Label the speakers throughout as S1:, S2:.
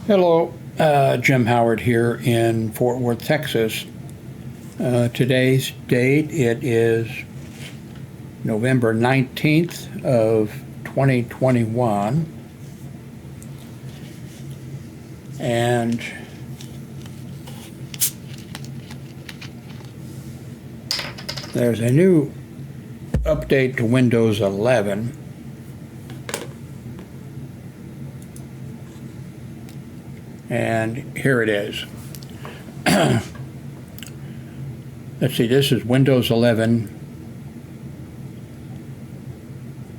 S1: Hello, Jim Howard here in Fort Worth, Texas. Today's date, it is November 19th of 2021. And there's a new update to Windows 11. And here it is. Let's see, this is Windows 11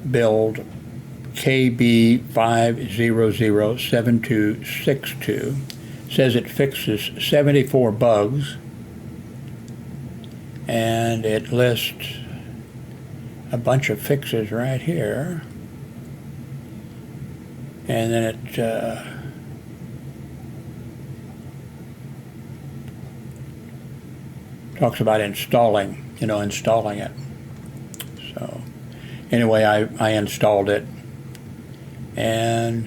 S1: build KB5007262. Says it fixes 74 bugs, and it lists a bunch of fixes right here. And then it talks about installing it. So anyway, I installed it, and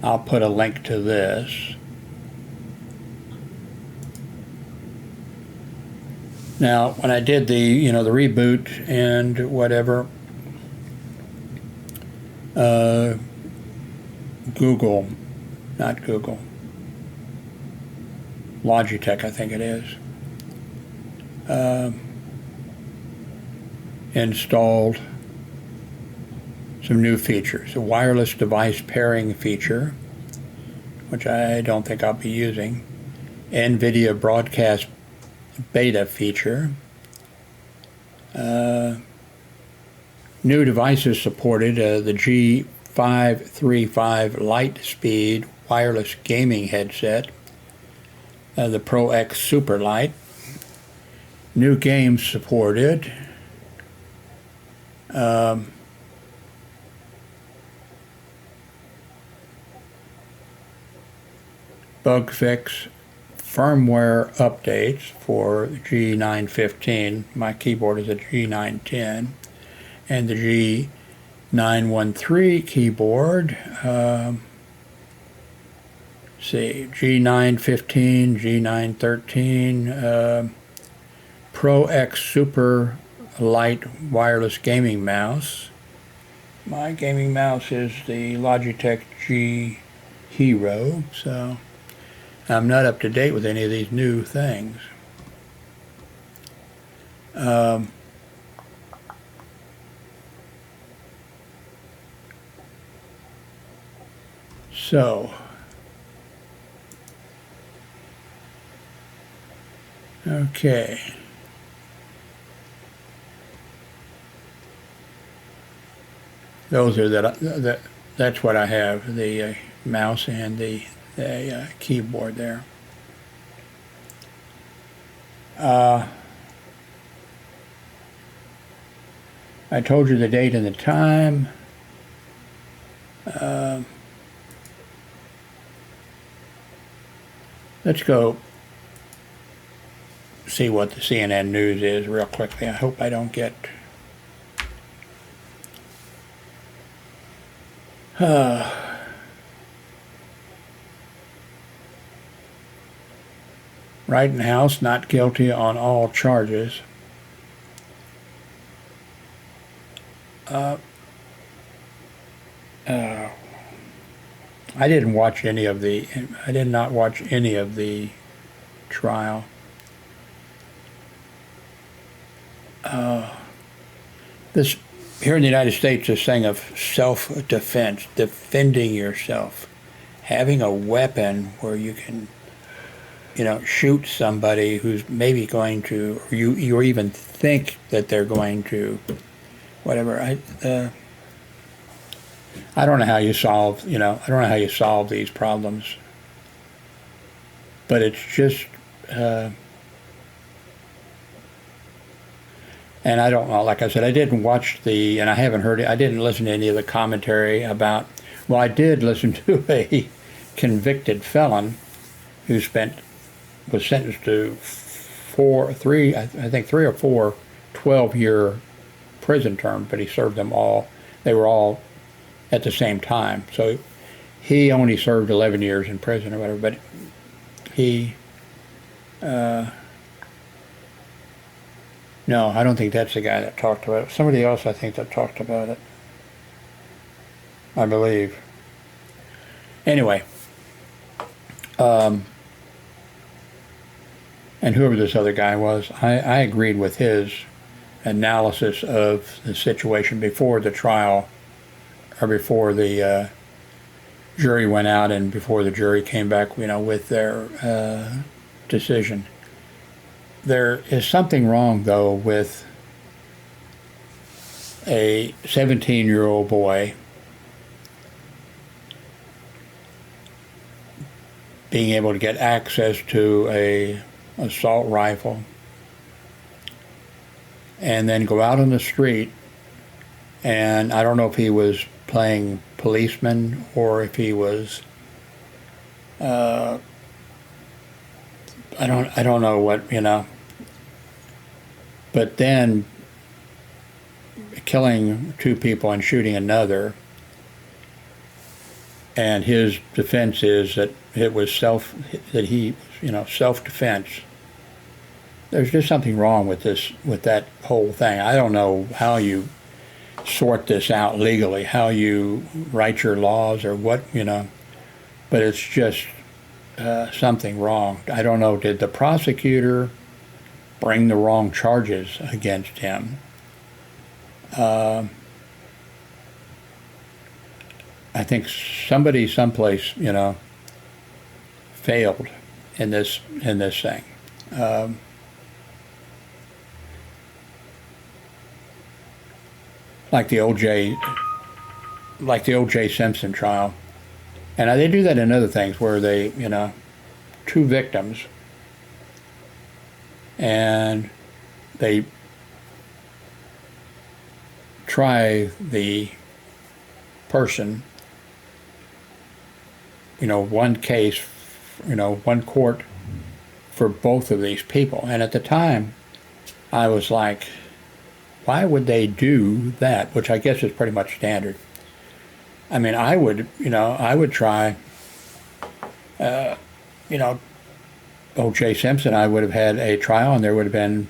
S1: I'll put a link to this. Now, when I did the the reboot and whatever, Logitech, I think it is, installed some new features. A wireless device pairing feature, which I don't think I'll be using. NVIDIA broadcast beta feature. New devices supported, the G535 Lightspeed wireless gaming headset. The Pro X Super Light. New games supported. Bug fix, firmware updates for G915. My keyboard is a G910, and the G913 keyboard. See, G915, G913, Pro X Super Light wireless gaming mouse. My gaming mouse is the Logitech G Hero, so I'm not up to date with any of these new things. Okay. Those are that's what I have, the mouse and the keyboard there. I told you the date and the time. Let's go see what the CNN news is real quickly. I hope I don't get Rittenhouse not guilty on all charges. I did not watch any of the trial. This here in the United States, this thing of self-defense, defending yourself, having a weapon where you can, shoot somebody who's maybe going to, or you even think that they're going to, whatever. I don't know how you solve, I don't know how you solve these problems, but it's just. And I don't know, like I said, I didn't watch and I haven't heard it, I didn't listen to any of the commentary about, well, I did listen to a convicted felon who was sentenced to three or four 12-year prison terms, but he served them all. They were all at the same time. So he only served 11 years in prison or whatever, but he, no, I don't think that's the guy that talked about it. Somebody else, I think, that talked about it, I believe. Anyway, and whoever this other guy was, I agreed with his analysis of the situation before the trial, or before the jury went out and before the jury came back, with their decision. There is something wrong, though, with a 17-year-old boy being able to get access to a assault rifle and then go out on the street, and I don't know if he was playing policeman or if he was I don't know what, but then killing two people and shooting another, and his defense is that it was self-defense. There's just something wrong with that whole thing. I don't know how you sort this out legally, how you write your laws or what, but it's just something wrong. I don't know, did the prosecutor bring the wrong charges against him? I think somebody someplace, failed in this thing. Like the O.J. Simpson trial. And they do that in other things where they, two victims, and they try the person, one case, one court for both of these people. And at the time, I was like, why would they do that? Which I guess is pretty much standard. I mean, I would try, O.J. Simpson, I would have had a trial, and there would have been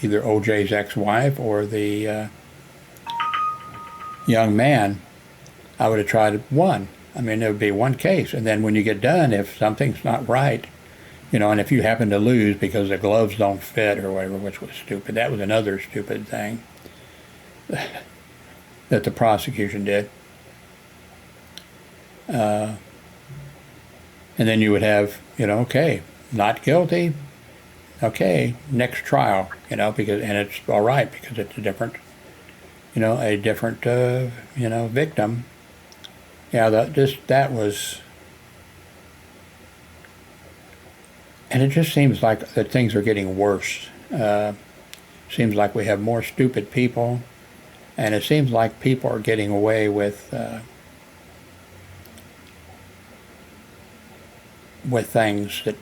S1: either O.J.'s ex-wife or the young man. I would have tried one. I mean, there would be one case, and then when you get done, if something's not right, and if you happen to lose because the gloves don't fit or whatever, which was stupid. That was another stupid thing that the prosecution did. And then you would have, okay, not guilty. Okay, next trial, because, and it's all right because it's a different victim. Yeah, that was, and it just seems like that things are getting worse. Seems like we have more stupid people, and it seems like people are getting away with things that,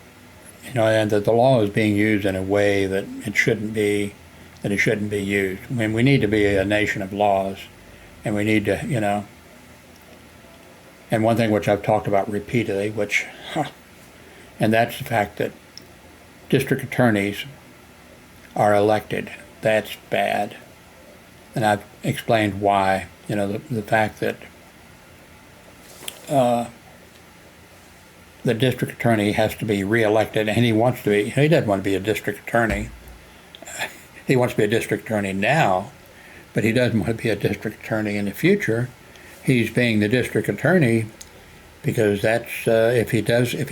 S1: and that the law is being used in a way that it shouldn't be used. I mean, we need to be a nation of laws, and we need to, and one thing which I've talked about repeatedly, and that's the fact that district attorneys are elected. That's bad. And I've explained why, the fact that the district attorney has to be reelected, and he wants to be, he doesn't want to be a district attorney. He wants to be a district attorney now, but he doesn't want to be a district attorney in the future. He's being the district attorney because that's, if he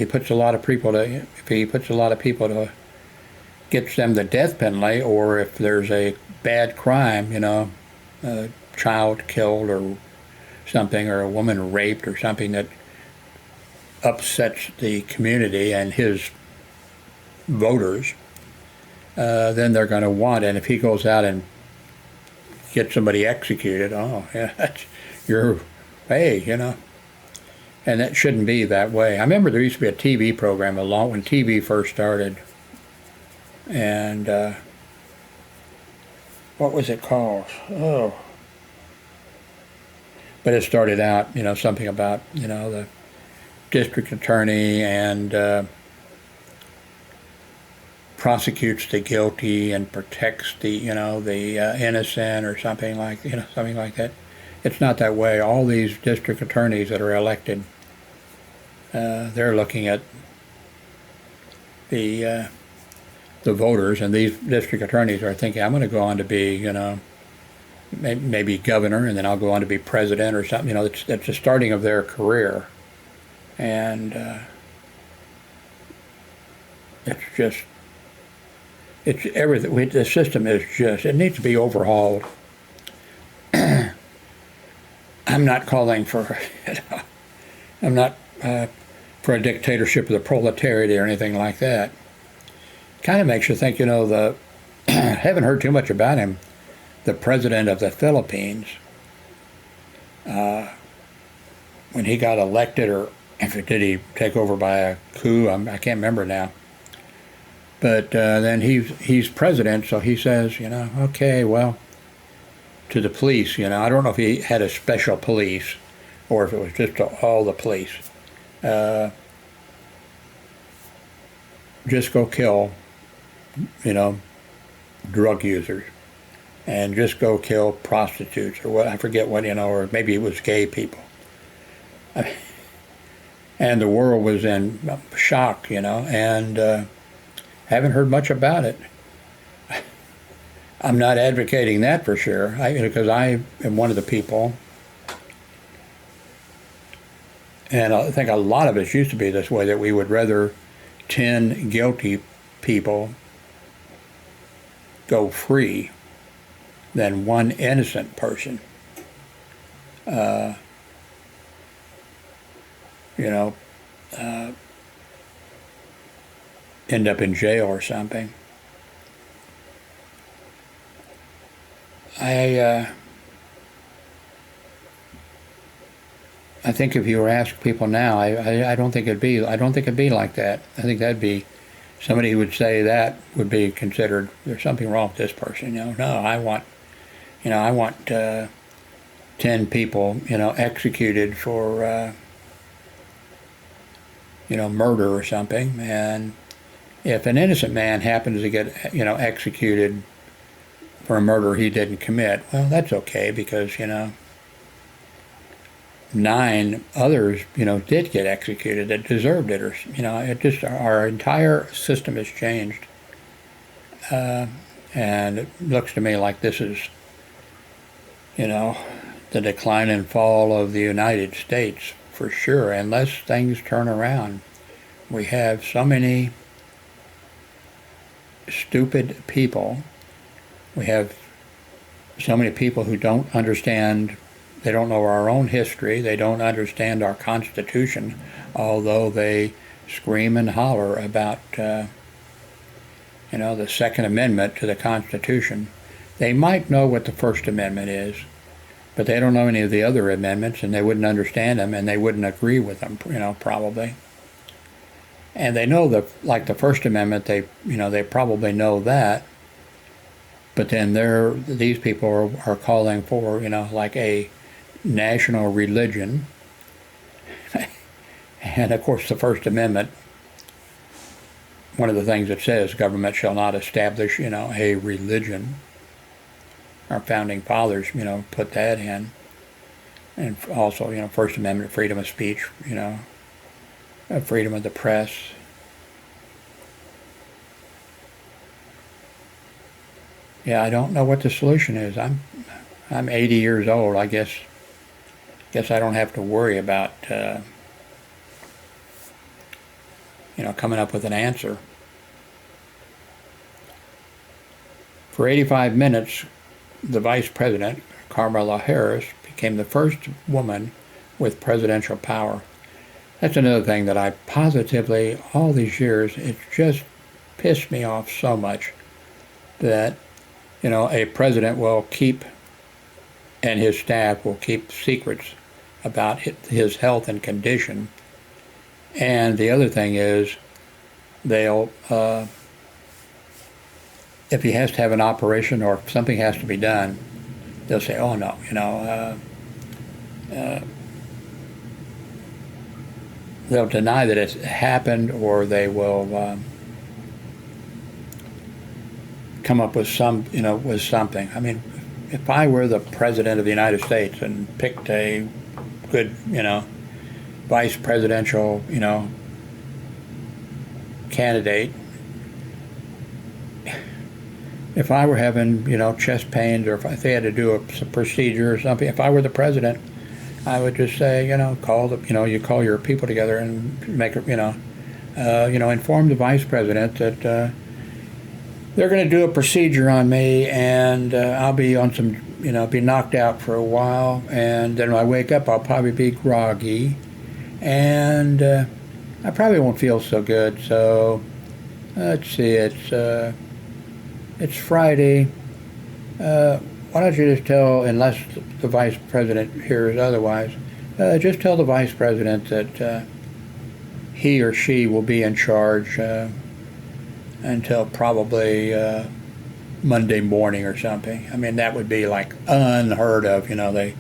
S1: puts a lot of people to gets them the death penalty, or if there's a bad crime, a child killed or something, or a woman raped or something that upsets the community and his voters, then they're going to want it. And if he goes out and gets somebody executed, oh yeah, and that shouldn't be that way. I remember there used to be a TV program when TV first started, and what was it called? Oh, But it started out, something about, the district attorney and prosecutes the guilty and protects the innocent, or something like that. It's not that way. All these district attorneys that are elected, they're looking at the voters, and these district attorneys are thinking, I'm going to go on to be, maybe governor, and then I'll go on to be president or something. It's the starting of their career, and it's everything. The system is it needs to be overhauled. I'm not calling for, I'm not for a dictatorship of the proletariat or anything like that. Kind of makes you think, haven't heard too much about him, the president of the Philippines, when he got elected, or did he take over by a coup? I can't remember now. But then he's president, so he says, okay, well, to the police, I don't know if he had a special police or if it was just all the police. Just go kill, drug users, and just go kill prostitutes, or what, I forget what, or maybe it was gay people. And the world was in shock, and haven't heard much about it. I'm not advocating that for sure, because I am one of the people, and I think a lot of us used to be this way, that we would rather 10 guilty people go free than one innocent person, end up in jail or something. I think if you were asked people now, I don't think it'd be like that. I think that'd be somebody who would say that would be considered, there's something wrong with this person. No, I want 10 people, executed for murder or something. And if an innocent man happens to get executed for a murder he didn't commit, well, that's okay, because 9 others did get executed that deserved it, or it just, our entire system has changed, and it looks to me like this is the decline and fall of the United States for sure, unless things turn around. We have so many stupid people. We have so many people who don't understand, they don't know our own history, they don't understand our Constitution, although they scream and holler about, the Second Amendment to the Constitution. They might know what the First Amendment is, but they don't know any of the other amendments, and they wouldn't understand them, and they wouldn't agree with them, probably. And they know the First Amendment, they probably know that, but then these people are calling for, like a national religion. And of course the First Amendment, one of the things it says, government shall not establish, a religion. Our founding fathers, put that in. And also, First Amendment, freedom of speech, freedom of the press. Yeah, I don't know what the solution is. I'm 80 years old. I guess I don't have to worry about coming up with an answer. For 85 minutes, the Vice President, Kamala Harris, became the first woman with presidential power. That's another thing that I positively, all these years, it's just pissed me off so much that a president will keep, and his staff will keep secrets about his health and condition. And the other thing is, they'll, if he has to have an operation or if something has to be done, they'll say, oh no, they'll deny that it's happened, or they will come up with with something. I mean, if I were the president of the United States and picked a good, vice presidential, candidate, if I were having, chest pains, or if they had to do a procedure or something, if I were the president, I would just say, you call your people together and make it, inform the vice president that they're going to do a procedure on me, and I'll be on some, be knocked out for a while, and then when I wake up, I'll probably be groggy, and I probably won't feel so good. So let's see, it's Friday. Why don't you just tell, unless the vice president hears otherwise, just tell the vice president that he or she will be in charge until probably Monday morning or something. I mean, that would be like unheard of. The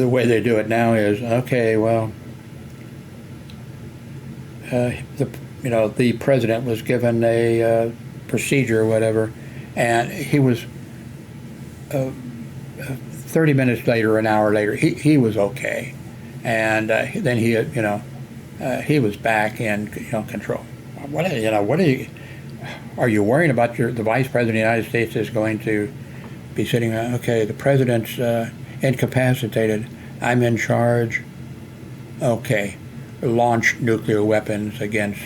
S1: way they do it now is, okay, well, the president was given a procedure or whatever, and he was 30 minutes later, an hour later, he was okay, and then he was back in control. Are you worrying about the vice president of the United States is going to be sitting there? Okay, the president's incapacitated. I'm in charge. Okay, launch nuclear weapons against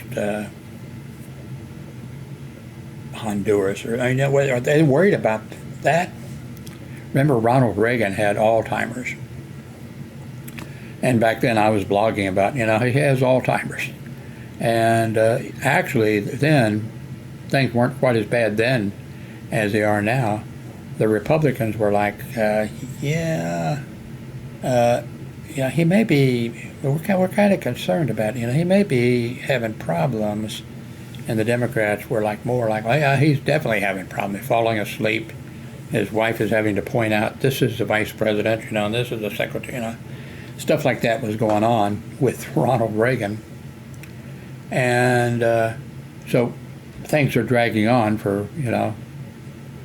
S1: Honduras. Are they worried about that? Remember, Ronald Reagan had Alzheimer's, and back then I was blogging about he has Alzheimer's, and actually then things weren't quite as bad then as they are now. The Republicans were like, he may be. We're kind of concerned about he may be having problems, and the Democrats were more like, well, yeah, he's definitely having problems. He's falling asleep. His wife is having to point out, this is the vice president, and this is the secretary, Stuff like that was going on with Ronald Reagan. And so things are dragging on for,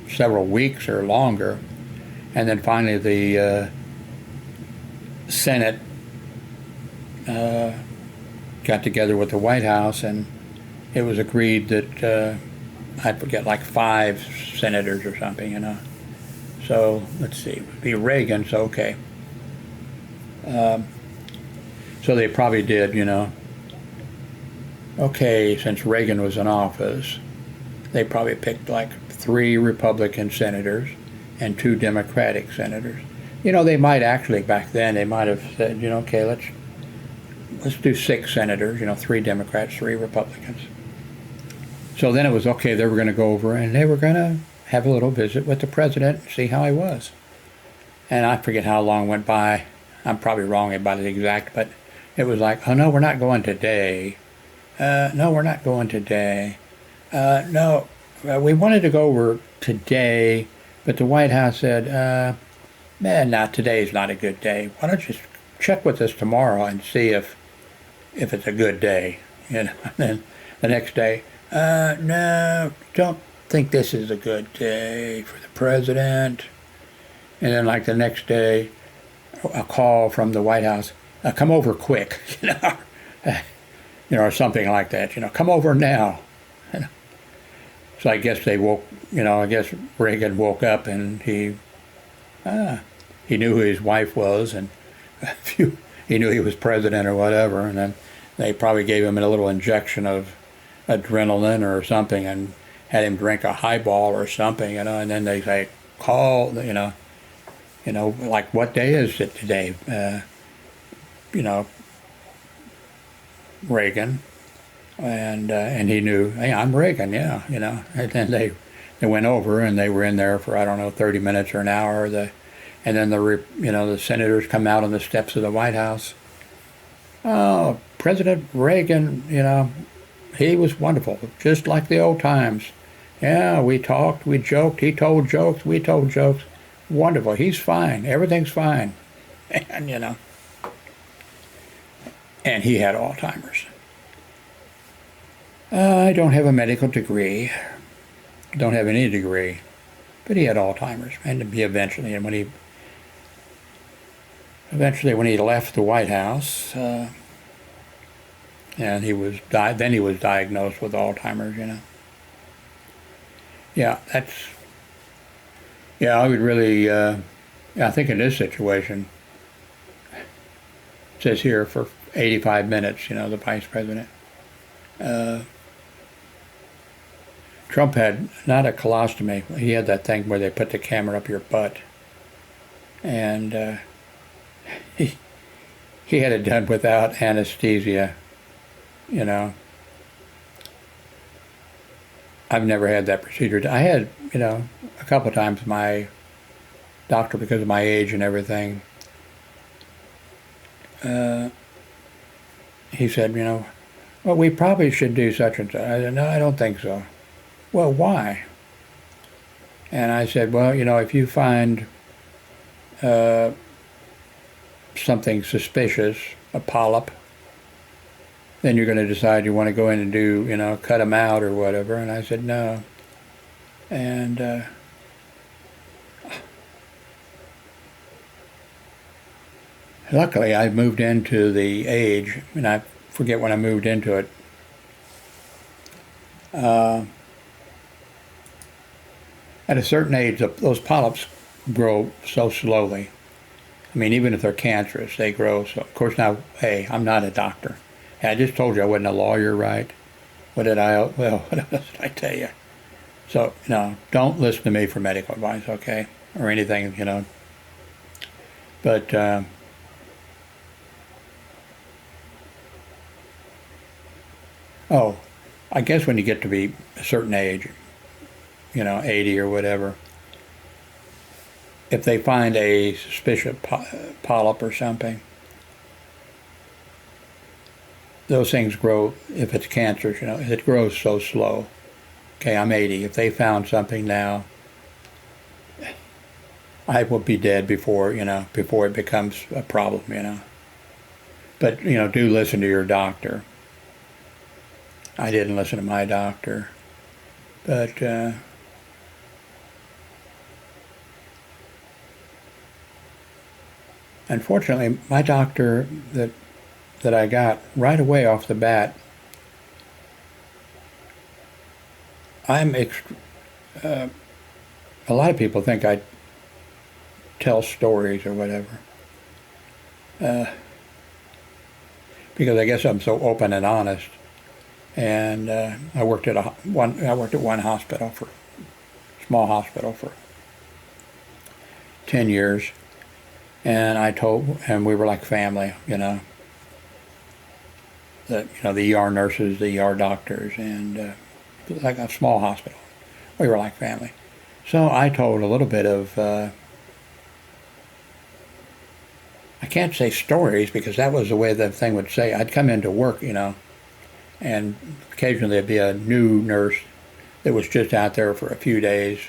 S1: several weeks or longer. And then finally the Senate got together with the White House, and it was agreed that, I forget, 5 senators or something, So let's see, it would be Reagan, so okay. So they probably did, okay, since Reagan was in office, they probably picked 3 Republican senators and 2 Democratic senators. They might actually, back then, they might have said, okay, let's do 6 senators, 3 Democrats, 3 Republicans. So then it was okay, they were going to go over and they were going to have a little visit with the president and see how he was. And I forget how long went by. I'm probably wrong about it exact, but it was oh no, we're not going today. No, we're not going today. No, we wanted to go over today, but the White House said, man, today's not a good day. Why don't you check with us tomorrow and see if it's a good day, And then the next day, no, don't think this is a good day for the president. And then the next day, a call from the White House, come over quick, or something like that, come over now. So I guess they woke, I guess Reagan woke up and he knew who his wife was, and he knew he was president or whatever, and then they probably gave him a little injection of adrenaline or something and had him drink a highball or something, and then they say, call, what day is it today? Reagan, and he knew, hey, I'm Reagan, yeah, and then they went over and they were in there for, I don't know, 30 minutes or an hour, and then the senators come out on the steps of the White House. Oh, President Reagan, he was wonderful, just like the old times. Yeah, we talked, we joked, he told jokes, we told jokes. wonderful. He's fine. Everything's fine. And, and he had Alzheimer's. I don't have a medical degree. Don't have any degree. But he had Alzheimer's. And he eventually, and when he left the White House, and then he was diagnosed with Alzheimer's, Yeah, I would really, I think in this situation, it says here for 85 minutes, the vice president. Trump had not a colostomy. He had that thing where they put the camera up your butt. And he had it done without anesthesia, I've never had that procedure. I had, a couple of times my doctor, because of my age and everything, he said, well, we probably should do such and such. I said, no, I don't think so. Well, why? And I said, well, if you find something suspicious, a polyp, then you're going to decide you want to go in and do, cut them out or whatever. And I said, no. And luckily I moved into the age, and I forget when I moved into it. At a certain age, those polyps grow so slowly. I mean, even if they're cancerous, they grow. So, of course, now, hey, I'm not a doctor. I just told you I wasn't a lawyer, right? What else did I tell you? So, don't listen to me for medical advice, okay? Or anything, But, I guess when you get to be a certain age, 80 or whatever, if they find a suspicious polyp or something, those things grow, if it's cancerous, it grows so slow. Okay, I'm 80. If they found something now, I will be dead before it becomes a problem, But, do listen to your doctor. I didn't listen to my doctor. But, unfortunately, my doctor that I got right away off the bat, a lot of people think I tell stories or whatever, because I guess I'm so open and honest. And I worked at one hospital, small hospital, for 10 years, and we were like family, the ER nurses, the ER doctors, and like a small hospital. We were like family. So I told a little bit of, I can't say stories because that was the way the thing would say. I'd come into work, and occasionally there'd be a new nurse that was just out there for a few days.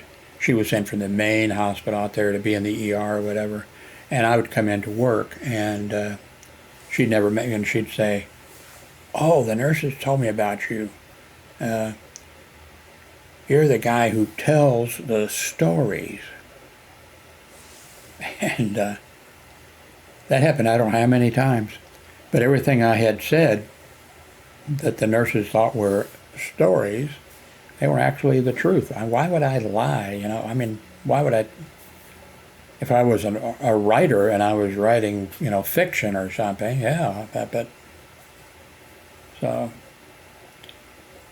S1: She was sent from the main hospital out there to be in the ER or whatever. And I would come into work, and she'd never met me, and she'd say, oh, the nurses told me about you. You're the guy who tells the stories. And that happened I don't know how many times. But everything I had said that the nurses thought were stories, they were actually the truth. Why would I lie? Why would I? If I was a writer and I was writing, fiction or something, yeah, but so.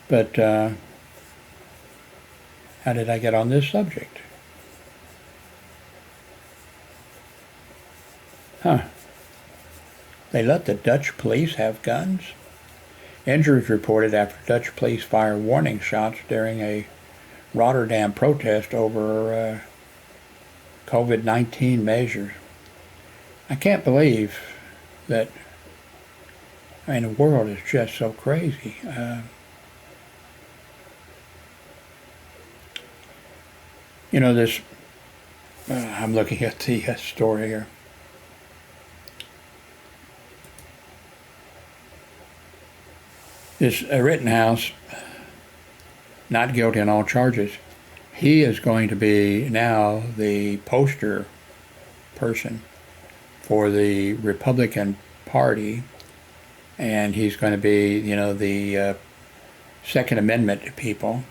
S1: But how did I get on this subject? They let the Dutch police have guns? Injuries reported after Dutch police fire warning shots during a Rotterdam protest over COVID-19 measures. I can't believe that, the world is just so crazy. This I'm looking at the story here. This Rittenhouse, not guilty on all charges. He is going to be now the poster person for the Republican Party, and he's going to be, you know, the Second Amendment people,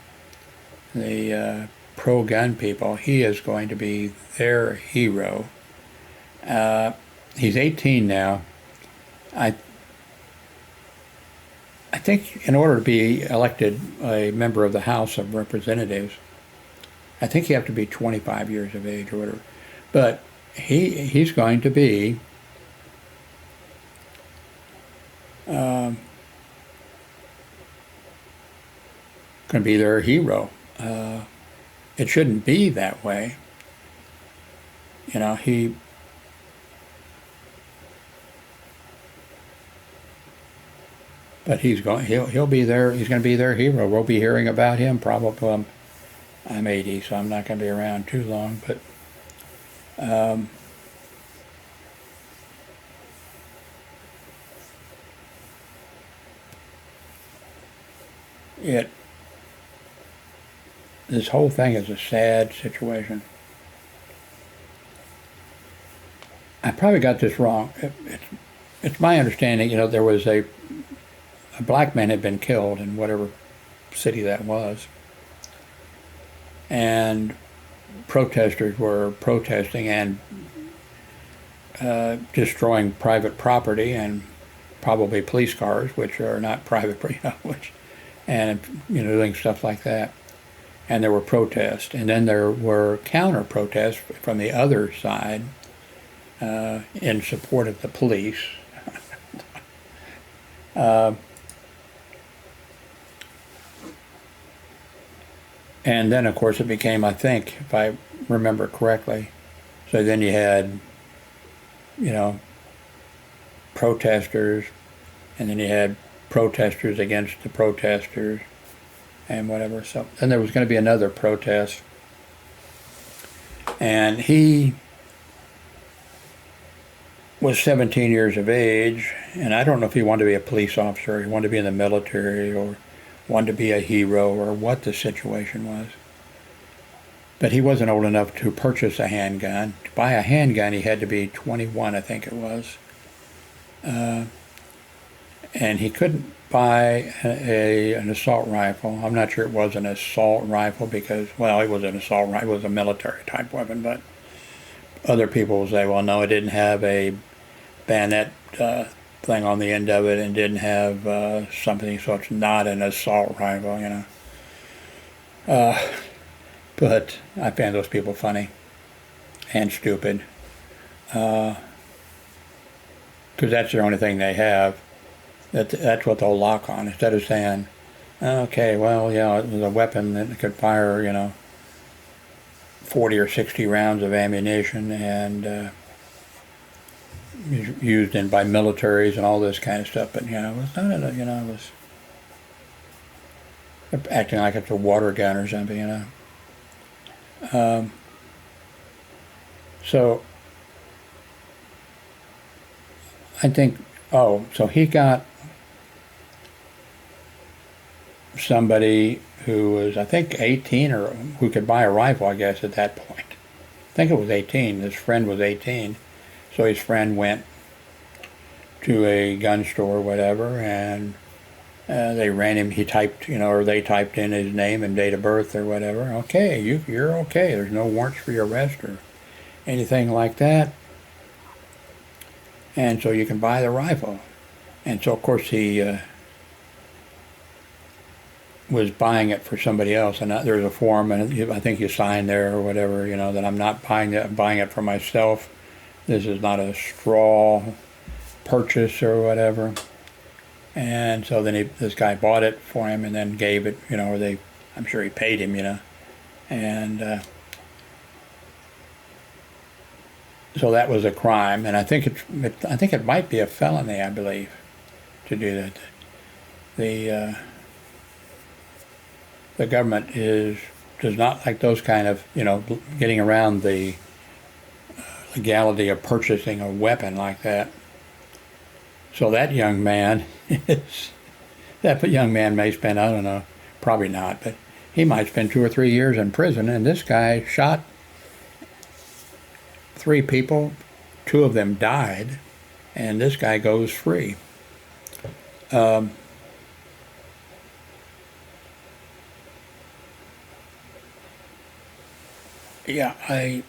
S1: the pro-gun people. He is going to be their hero. He's 18 now. I think in order to be elected a member of the House of Representatives, I think you have to be 25 years of age or whatever. But he's going to be their hero. It shouldn't be that way. You know, but he'll be there. He's going to be their hero. We'll be hearing about him probably. I'm 80, so I'm not going to be around too long. But this whole thing is a sad situation. I probably got this wrong. It's my understanding, you know, there was a black man had been killed in whatever city that was, and protesters were protesting and destroying private property and probably police cars, which are not private, you know, and you know, doing stuff like that. And there were protests, and then there were counter protests from the other side in support of the police. And then, of course, it became, I think, if I remember correctly, so then you had, you know, protesters, and then you had protesters against the protesters, and whatever. So then there was going to be another protest, and he was 17 years of age, and I don't know if he wanted to be a police officer, or he wanted to be in the military, or wanted to be a hero, or what the situation was. But he wasn't old enough to purchase a handgun. To buy a handgun, he had to be 21, I think it was. And he couldn't buy an assault rifle. I'm not sure it was an assault rifle because, well, it was an assault rifle. It was a military type weapon, but other people will say, well, no, it didn't have a bayonet thing on the end of it and didn't have something, so it's not an assault rifle, you know. But I find those people funny and stupid because that's the only thing they have. That's what they'll lock on, instead of saying, okay, well, yeah, it was a weapon that could fire, you know, 40 or 60 rounds of ammunition and used by militaries and all this kind of stuff. But, you know, it's not, you know, it was acting like it's a water gun or something, you know. So I think, so he got somebody who was, I think, 18, or who could buy a rifle, I guess, at that point. I think it was 18. His friend was 18. So his friend went to a gun store or whatever, and they ran him, he typed, you know, or they typed in his name and date of birth or whatever. Okay, you're okay. There's no warrants for your arrest or anything like that. And so you can buy the rifle. And so, of course, he was buying it for somebody else, and there's a form, and I think you sign there or whatever, you know, that I'm not buying it, I'm buying it for myself. This is not a straw purchase or whatever. And so then this guy bought it for him and then gave it, you know, or I'm sure he paid him, you know. And so that was a crime, and I think it might be a felony, I believe, to do that. The government does not like those kind of, you know, getting around the legality of purchasing a weapon like that. So that young man that young man may spend, I don't know, probably not, but he might spend 2 or 3 years in prison, and this guy shot 3 people, 2 of them died, and this guy goes free. Yeah, I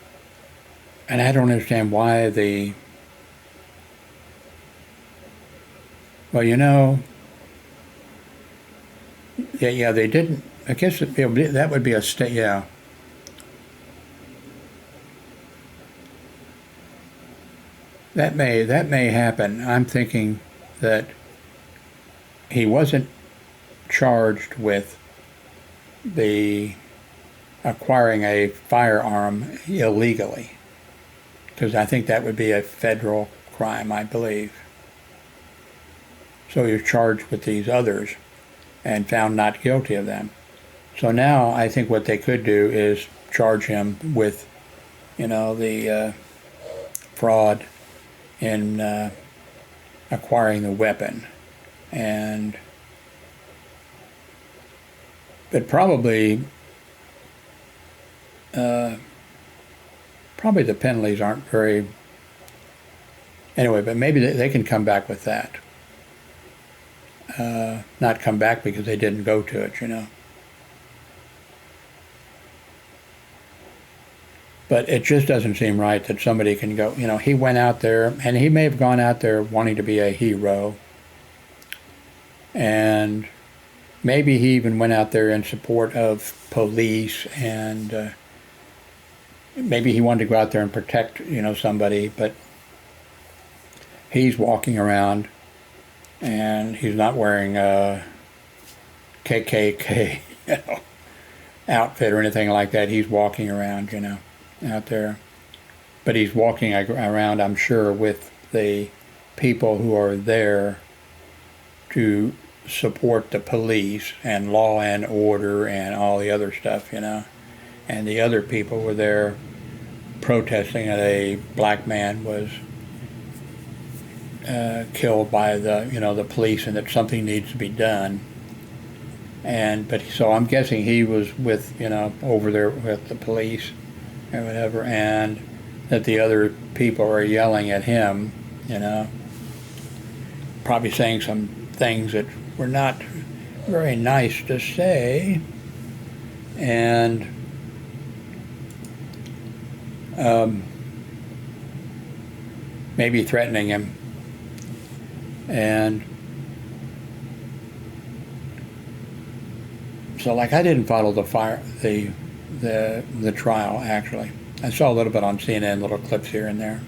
S1: don't understand why well, yeah, they didn't, I guess that would be a state, yeah. That may happen. I'm thinking that he wasn't charged with the acquiring a firearm illegally, because I think that would be a federal crime, I believe. So he was charged with these others and found not guilty of them. So now I think what they could do is charge him with, the fraud in acquiring the weapon, but probably the penalties aren't very, anyway, but maybe they can come back with that. Not come back because they didn't go to it, But it just doesn't seem right that somebody can go, he went out there, and he may have gone out there wanting to be a hero, and maybe he even went out there in support of police, and maybe he wanted to go out there and protect, somebody, but he's walking around and he's not wearing a KKK, outfit or anything like that. He's walking around, out there. But he's walking around, I'm sure, with the people who are there to support the police and law and order and all the other stuff, And the other people were there protesting that a black man was killed by the police, and that something needs to be done. So I'm guessing he was with, over there with the police or whatever, and that the other people are yelling at him, probably saying some things that were not very nice to say, and maybe threatening him. And so, I didn't follow the trial, actually. I saw a little bit on CNN, little clips here and there.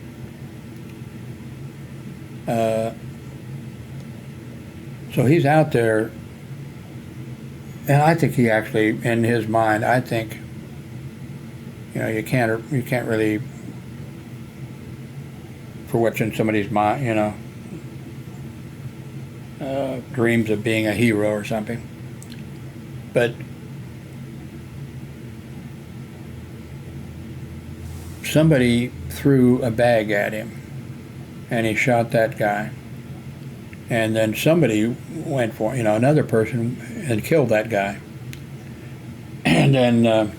S1: So he's out there, and I think he actually, in his mind, I think, you can't really, for what's in somebody's mind, dreams of being a hero or something. But somebody threw a bag at him, and he shot that guy. And then somebody went for, another person and killed that guy. And then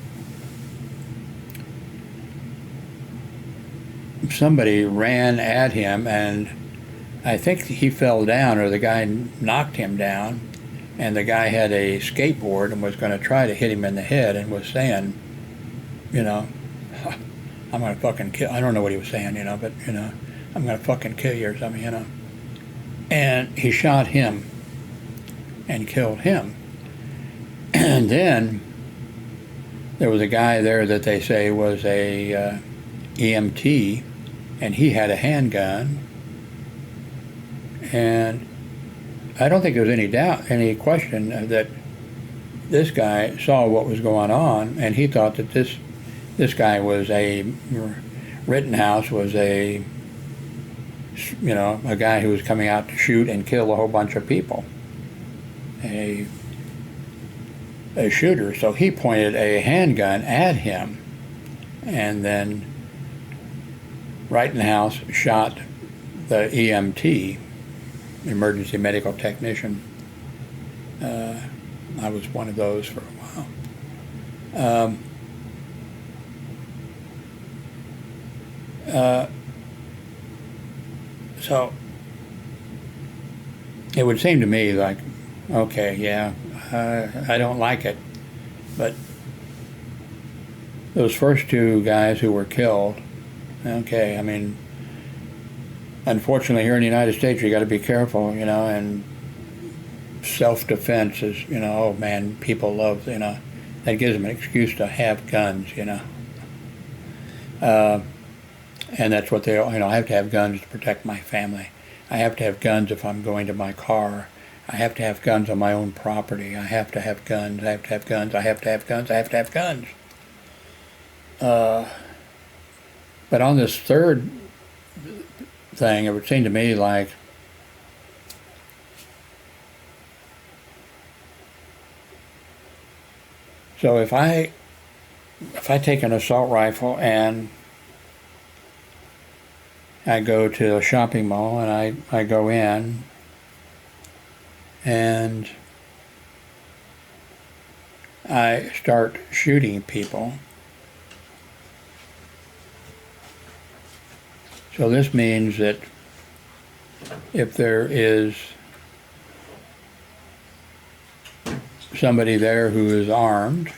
S1: somebody ran at him, and I think he fell down, or the guy knocked him down, and the guy had a skateboard and was going to try to hit him in the head, and was saying, I'm going to fucking kill, I don't know what he was saying, but, I'm going to fucking kill you or something, And he shot him and killed him. And then there was a guy there that they say was a EMT, and he had a handgun. And I don't think there was any doubt, any question that this guy saw what was going on, and he thought that this guy was Rittenhouse was a guy who was coming out to shoot and kill a whole bunch of people, a shooter. So he pointed a handgun at him, and then Rittenhouse shot the EMT, emergency medical technician. I was one of those for a while. So it would seem to me like, okay, yeah, I don't like it, but those first two guys who were killed, okay, I mean, unfortunately here in the United States you got to be careful, you know, and self-defense is, you know, oh man, people love, you know, that gives them an excuse to have guns, you know. And that's what they, you know, I have to have guns to protect my family. I have to have guns if I'm going to my car. I have to have guns on my own property. I have to have guns. I have to have guns. I have to have guns. I have to have guns. But on this third thing, it would seem to me like so if I take an assault rifle and I go to a shopping mall and I go in and I start shooting people. So this means that if there is somebody there who is armed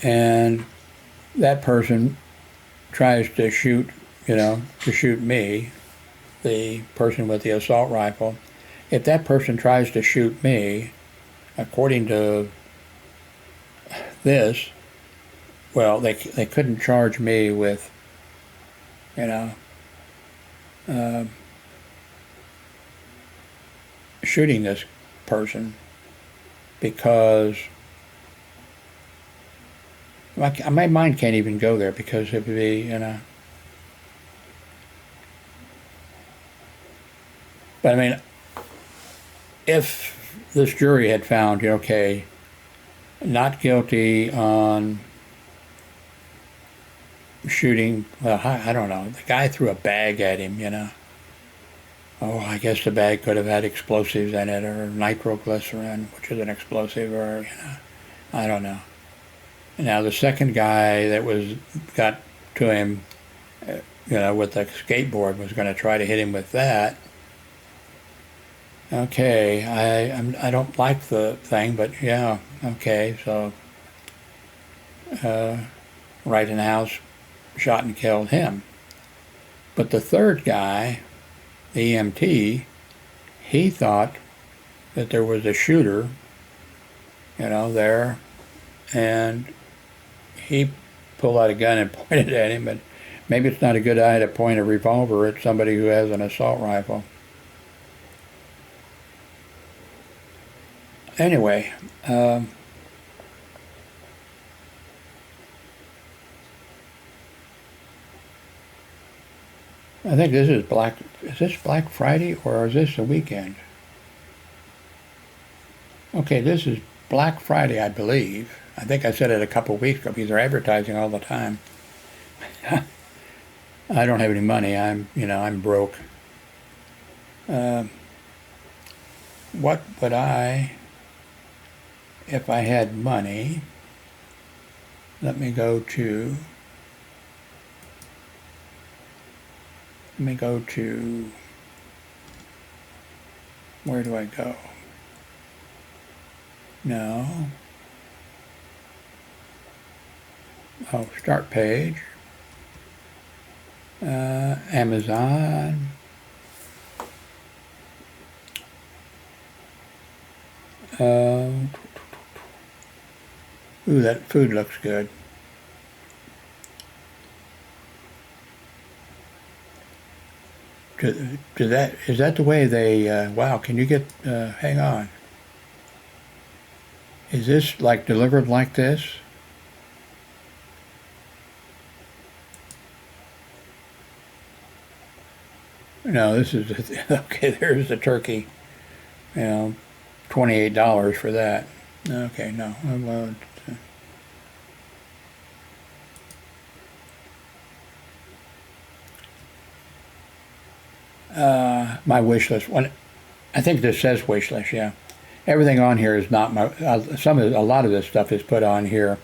S1: and that person tries to shoot, you know, to shoot me, the person with the assault rifle, if that person tries to shoot me, according to this, well, they couldn't charge me with, you know, shooting this person because my mind can't even go there because it would be, you know. But I mean, if this jury had found, okay, not guilty on shooting, well, I don't know, the guy threw a bag at him, you know. Oh, I guess the bag could have had explosives in it or nitroglycerin, which is an explosive, or, you know, I don't know. Now the second guy that got to him, you know, with the skateboard was going to try to hit him with that. Okay, I don't like the thing, but yeah, okay, so Rittenhouse shot and killed him. But the third guy, the EMT, he thought that there was a shooter, you know, there, and he pulled out a gun and pointed at him, but maybe it's not a good idea to point a revolver at somebody who has an assault rifle. Anyway, I think this is Black Friday or is this the weekend? Okay, this is Black Friday, I believe. I think I said it a couple weeks ago because they're advertising all the time. I don't have any money. I'm broke. What would if I had money? Let me go to where do I go? No. Oh, start page. Amazon. Ooh, that food looks good. Is that the way they, wow, can you get, hang on. Is this like delivered like this? No, this is, okay, there's the turkey. You know, $28 for that. Okay, no, well, My wish list. I think this says wish list. Yeah, everything on here is not my. A lot of this stuff is put on here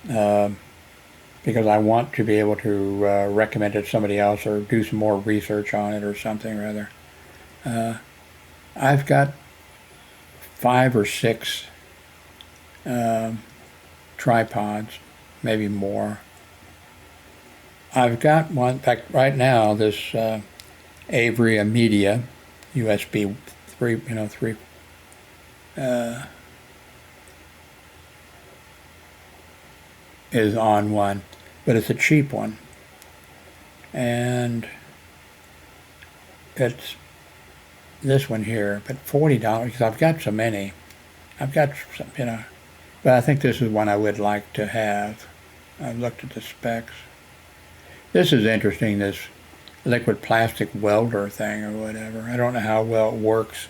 S1: because I want to be able to recommend it to somebody else or do some more research on it or something or other. I've got 5 or 6 tripods, maybe more. I've got one. In fact, right now this Avery Media USB 3, 3. Is on one, but it's a cheap one, and it's this one here, but $40 because I've got so many. I've got some, but I think this is one I would like to have. I've looked at the specs. This is interesting, this liquid plastic welder thing or whatever. I don't know how well it works.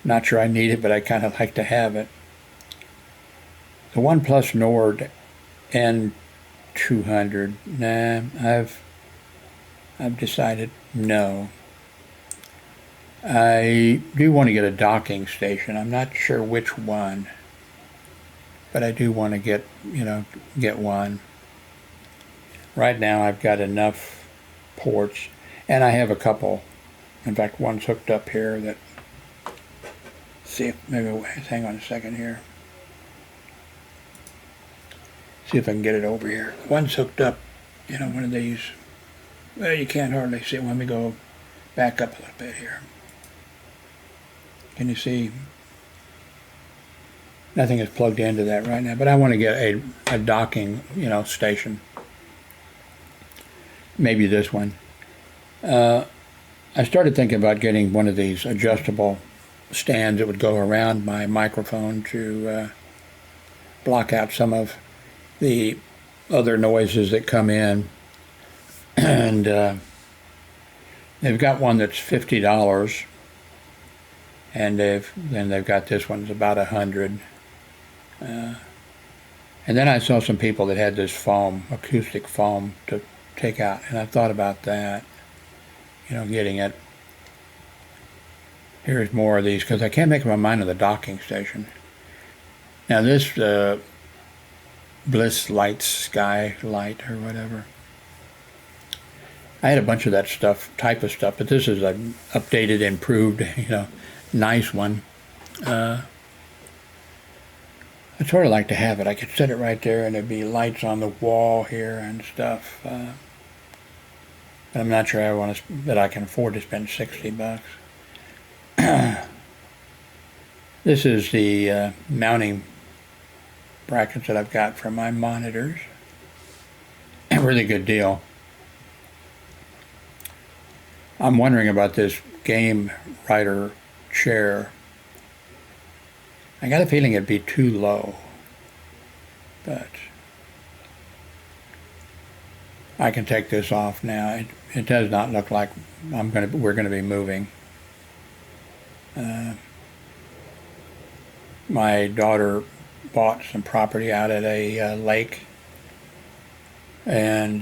S1: Not sure I need it, but I kind of like to have it. The OnePlus Nord N200. Nah, I've decided no. I do want to get a docking station. I'm not sure which one, but I do want to get one. Right now I've got enough ports, and I have a couple. In fact, one's hooked up here that, see if maybe, hang on a second here. See if I can get it over here. One's hooked up, one of these. Well, you can't hardly see it. Let me go back up a little bit here. Can you see? Nothing is plugged into that right now, but I want to get a docking, station. Maybe this one. I started thinking about getting one of these adjustable stands that would go around my microphone to block out some of the other noises that come in. And they've got one that's $50, and they've got this one that's about $100. And then I saw some people that had this foam, acoustic foam, to take out, and I thought about that, getting it. Here's more of these, because I can't make up my mind on the docking station. Now this Bliss Light Sky Light or whatever, I had a bunch of that type of stuff, but this is an updated, improved, nice one. I'd sort of like to have it. I could set it right there and there'd be lights on the wall here and stuff. But I'm not sure that I can afford to spend $60. This is the mounting brackets that I've got for my monitors. A really good deal. I'm wondering about this Game Writer chair. I got a feeling it'd be too low, but I can take this off now. It does not look like we're gonna be moving. My daughter bought some property out at a lake, and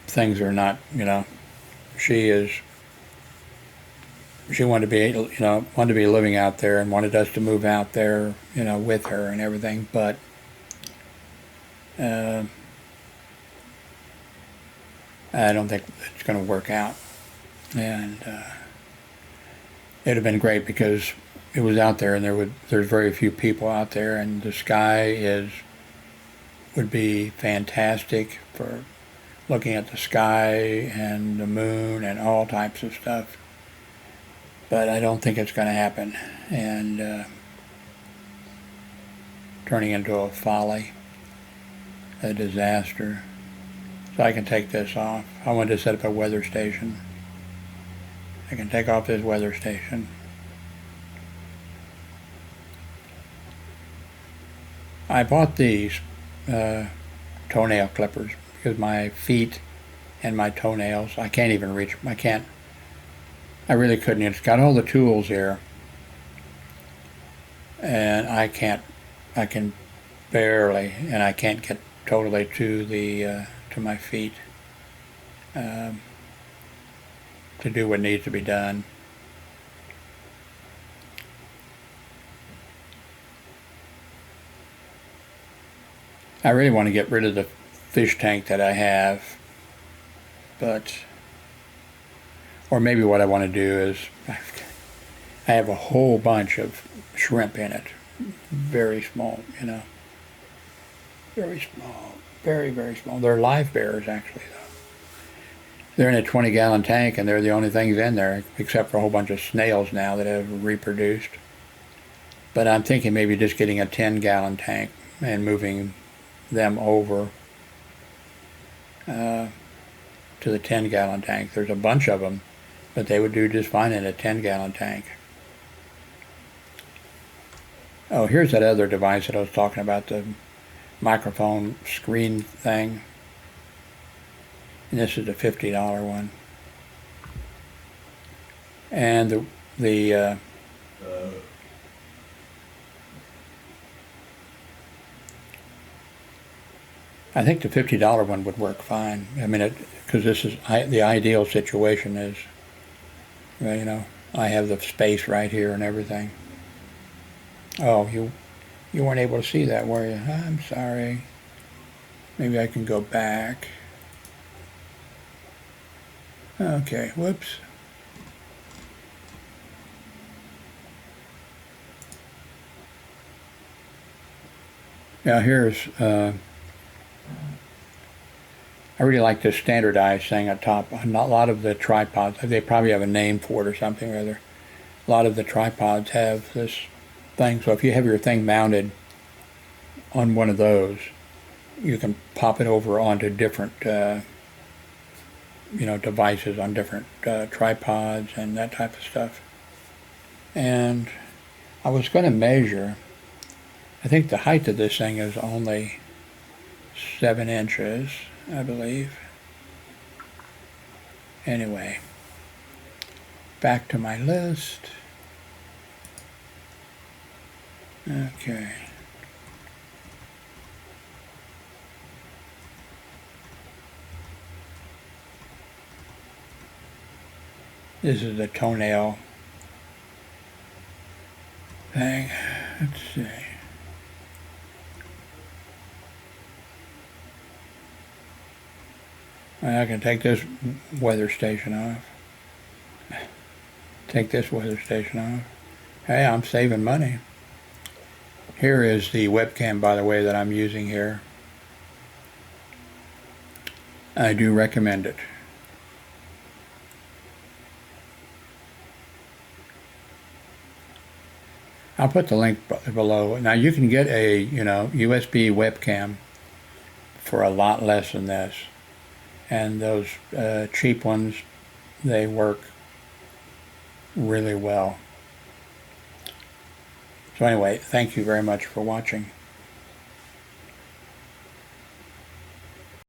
S1: things are not, she wanted to be living out there and wanted us to move out there, with her and everything, but I don't think it's going to work out. And it'd have been great because it was out there and there's very few people out there, and the sky would be fantastic for looking at the sky and the moon and all types of stuff. But I don't think it's going to happen, and turning into a folly, a disaster. So I can take this off. I wanted to set up a weather station. I can take off this weather station. I bought these toenail clippers because my feet and my toenails, I can't even reach them. I really couldn't. It's got all the tools here, and I can barely, and I can't get totally to the to my feet to do what needs to be done. I really want to get rid of the fish tank that I have, but, or maybe what I want to do is, I have a whole bunch of shrimp in it, very small, you know, very small, very, very small. They're live bears, actually, though. They're in a 20-gallon tank, and they're the only things in there, except for a whole bunch of snails now that have reproduced. But I'm thinking maybe just getting a 10-gallon tank and moving them over to the 10-gallon tank. There's a bunch of them, but they would do just fine in a 10-gallon tank. Oh, here's that other device that I was talking about, the microphone screen thing. And this is a $50 one. And I think the $50 one would work fine. I mean, because this is the ideal situation is, well, you know, I have the space right here and everything. Oh, you weren't able to see that, were you? I'm sorry. Maybe I can go back. Okay, whoops. Now here's, I really like this standardized thing at top. A lot of the tripods, they probably have a name for it or something or other. A lot of the tripods have this thing, so if you have your thing mounted on one of those, you can pop it over onto different you know, devices on different tripods and that type of stuff. And I was going to measure, I think the height of this thing is only 7 inches, I believe. Anyway, back to my list. Okay. This is the toenail thing. Let's see. I can take this weather station off. Take this weather station off. Hey, I'm saving money. Here is the webcam, by the way, that I'm using here. I do recommend it. I'll put the link below. Now you can get a, you know, USB webcam for a lot less than this. And those cheap ones, they work really well. So anyway, thank you very much for watching.